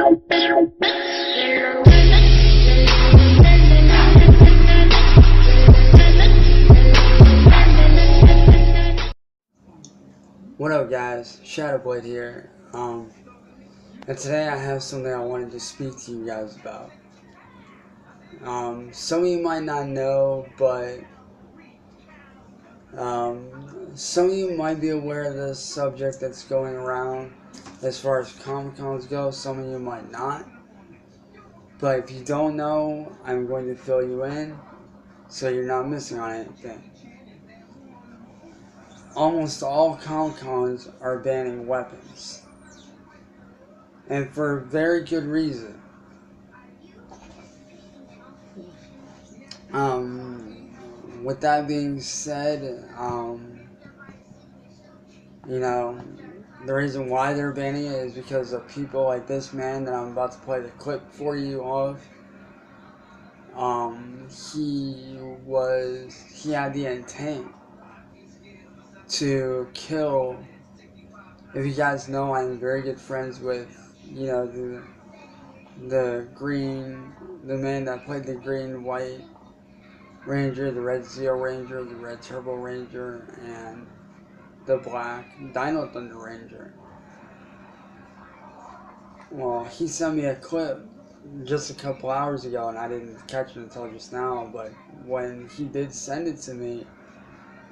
What up, guys? Shadowblade here. And today I have something I wanted to speak to you guys about. Some of you might not know, but some of you might be aware of this subject that's going around as far as comicons go. Some of you might not. But if you don't know, I'm going to fill you in so you're not missing on anything. Almost all comicons are banning weapons. And for very good reason. With that being said, the reason why they're banning it is because of people like this man that I'm about to play the clip for you of. He had the intent to kill. If you guys know, I'm very good friends with, the man that played the green, white Ranger, the red Zeo Ranger, the red Turbo Ranger, and the black Dino Thunder Ranger. Well, he sent me a clip just a couple hours ago, and I didn't catch it until just now, but when he did send it to me,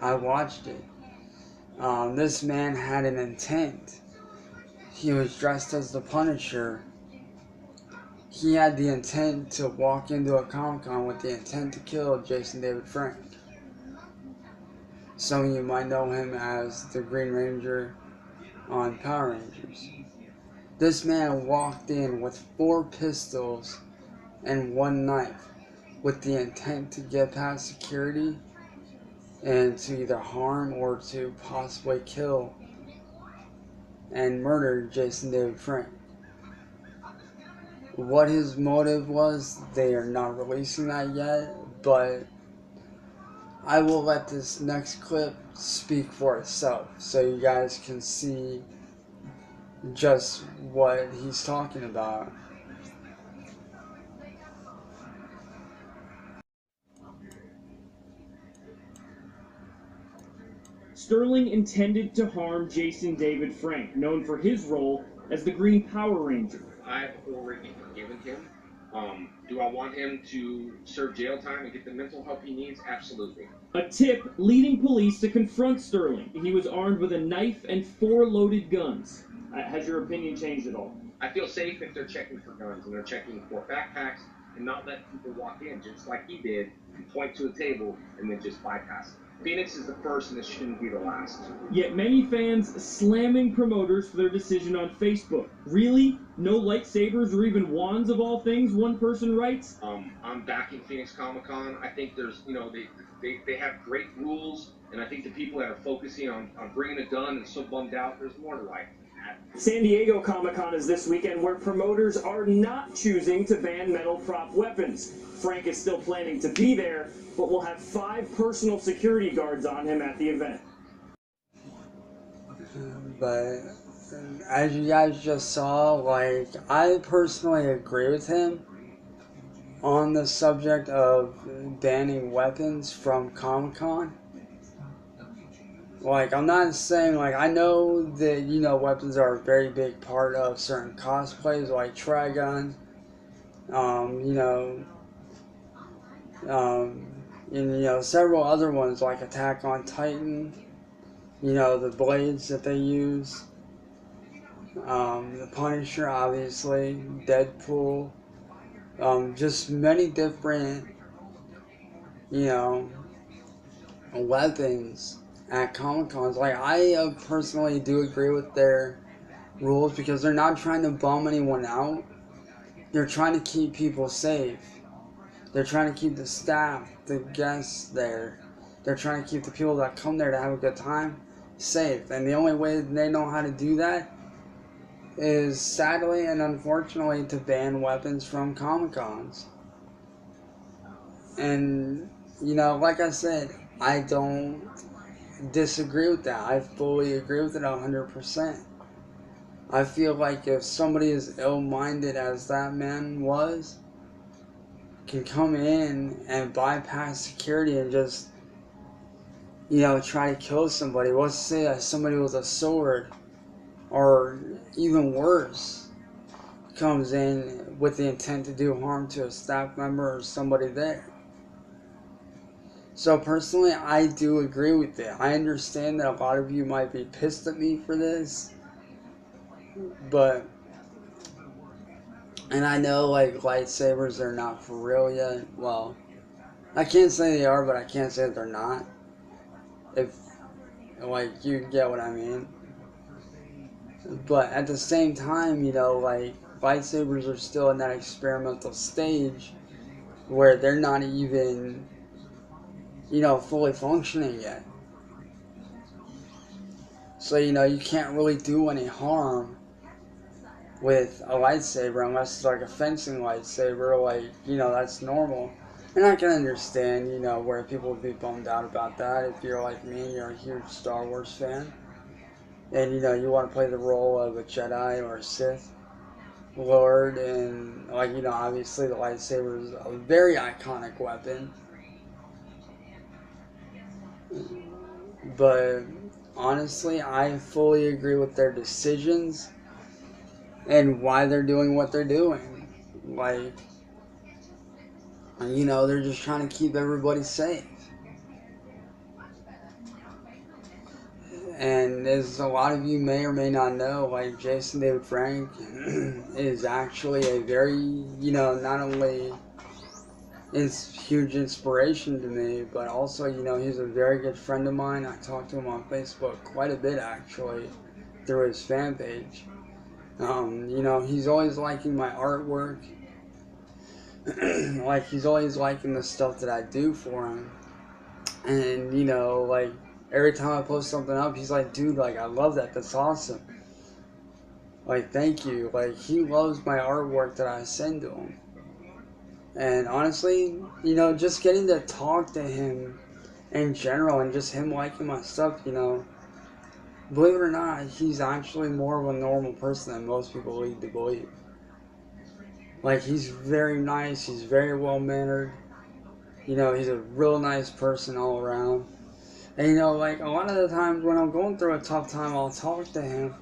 I watched it. This man had an intent. He was dressed as the Punisher. He had the intent to walk into a Comic-Con with the intent to kill Jason David Frank. Some of you might know him as the Green Ranger on Power Rangers. This man walked in with 4 pistols and 1 knife with the intent to get past security and to either harm or to possibly kill and murder Jason David Frank. What his motive was, they are not releasing that yet, but I will let this next clip speak for itself so you guys can see just what he's talking about. Sterling intended to harm Jason David Frank, known for his role as the Green Power Ranger. I've already forgiven him. Do I want him to serve jail time and get the mental help he needs? Absolutely. A tip leading police to confront Sterling. He was armed with a knife and 4 loaded guns. Has your opinion changed at all? I feel safe if they're checking for guns and they're checking for backpacks and not let people walk in just like he did and point to a table and then just bypass it. Phoenix is the first and this shouldn't be the last. Yet many fans slamming promoters for their decision on Facebook. Really? No lightsabers or even wands of all things, one person writes? I'm backing Phoenix Comic-Con. I think there's, they have great rules, and I think the people that are focusing on bringing a gun and so bummed out, there's more to life. San Diego Comic-Con is this weekend, where promoters are not choosing to ban metal prop weapons. Frank is still planning to be there, but will have 5 personal security guards on him at the event. But as you guys just saw, I personally agree with him on the subject of banning weapons from Comic-Con. I'm not saying, I know that, weapons are a very big part of certain cosplays, like Trigun, and, several other ones, like Attack on Titan, the blades that they use, the Punisher, obviously, Deadpool, just many different, weapons at Comic-Cons. I personally do agree with their rules because they're not trying to bum anyone out. They're trying to keep people safe. They're trying to keep the staff, the guests there. They're trying to keep the people that come there to have a good time safe. And the only way they know how to do that is, sadly and unfortunately, to ban weapons from Comic-Cons. And, like I said, I don't disagree with that. I fully agree with it 100%. I feel like if somebody as ill-minded as that man was can come in and bypass security and just, you know, try to kill somebody. Let's say that somebody with a sword, or even worse, comes in with the intent to do harm to a staff member or somebody there. So personally, I do agree with it. I understand that a lot of you might be pissed at me for this, but, and I know like lightsabers are not for real yet. Well, I can't say they are, but I can't say that they're not. If, like, you get what I mean. But at the same time, you know, like, lightsabers are still in that experimental stage where they're not even, you know, fully functioning yet. So, you know, you can't really do any harm with a lightsaber unless it's like a fencing lightsaber, like, you know, that's normal. And I can understand, you know, where people would be bummed out about that if you're like me and you're a huge Star Wars fan. And, you know, you want to play the role of a Jedi or a Sith Lord, and, like, you know, obviously the lightsaber is a very iconic weapon. But honestly, I fully agree with their decisions and why they're doing what they're doing. Like, you know, they're just trying to keep everybody safe. And as a lot of you may or may not know, like, Jason David Frank is actually a very, you know, not only is huge inspiration to me, but also, you know, he's a very good friend of mine. I talk to him on Facebook quite a bit, actually, through his fan page. You know, he's always liking my artwork. Like, he's always liking the stuff that I do for him. And, you know, like, every time I post something up, he's like, dude, like, I love that. That's awesome. Like, thank you. Like, he loves my artwork that I send to him. And honestly, you know, just getting to talk to him in general and just him liking my stuff, you know, believe it or not, he's actually more of a normal person than most people lead to believe. Like, he's very nice. He's very well-mannered. You know, he's a real nice person all around. And, you know, like, a lot of the times when I'm going through a tough time, I'll talk to him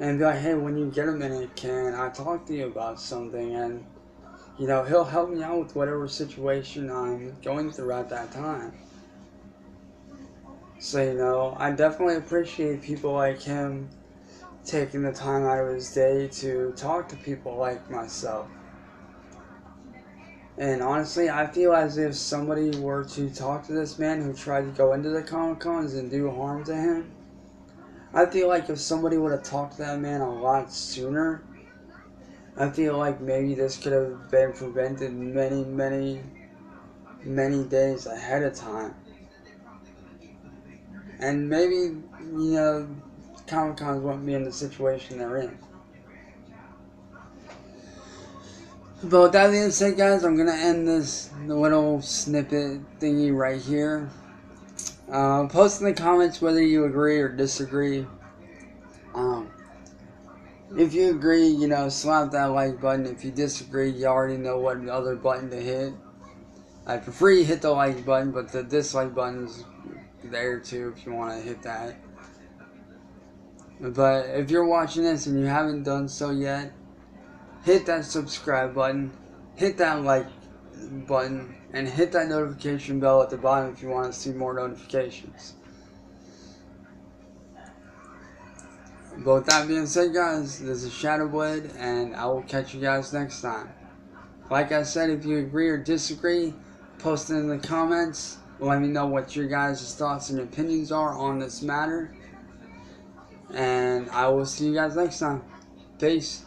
and be like, hey, when you get a minute, can I talk to you about something? And, you know, he'll help me out with whatever situation I'm going through at that time. So, you know, I definitely appreciate people like him taking the time out of his day to talk to people like myself. And honestly, I feel as if somebody were to talk to this man who tried to go into the comicons and do harm to him, I feel like if somebody would have talked to that man a lot sooner, I feel like maybe this could have been prevented many, many, many days ahead of time. And maybe, you know, Comic-Cons wouldn't be in the situation they're in. But with that being said, guys, I'm going to end this little snippet thingy right here. Post in the comments whether you agree or disagree. If you agree, you know, slap that like button. If you disagree, you already know what other button to hit. I prefer you hit the like button, but the dislike button is there too if you want to hit that. But if you're watching this and you haven't done so yet, hit that subscribe button, hit that like button, and hit that notification bell at the bottom if you want to see more notifications. But with that being said, guys, this is Shadowblade, and I will catch you guys next time. Like I said, if you agree or disagree, post it in the comments. Let me know what your guys' thoughts and opinions are on this matter. And I will see you guys next time. Peace.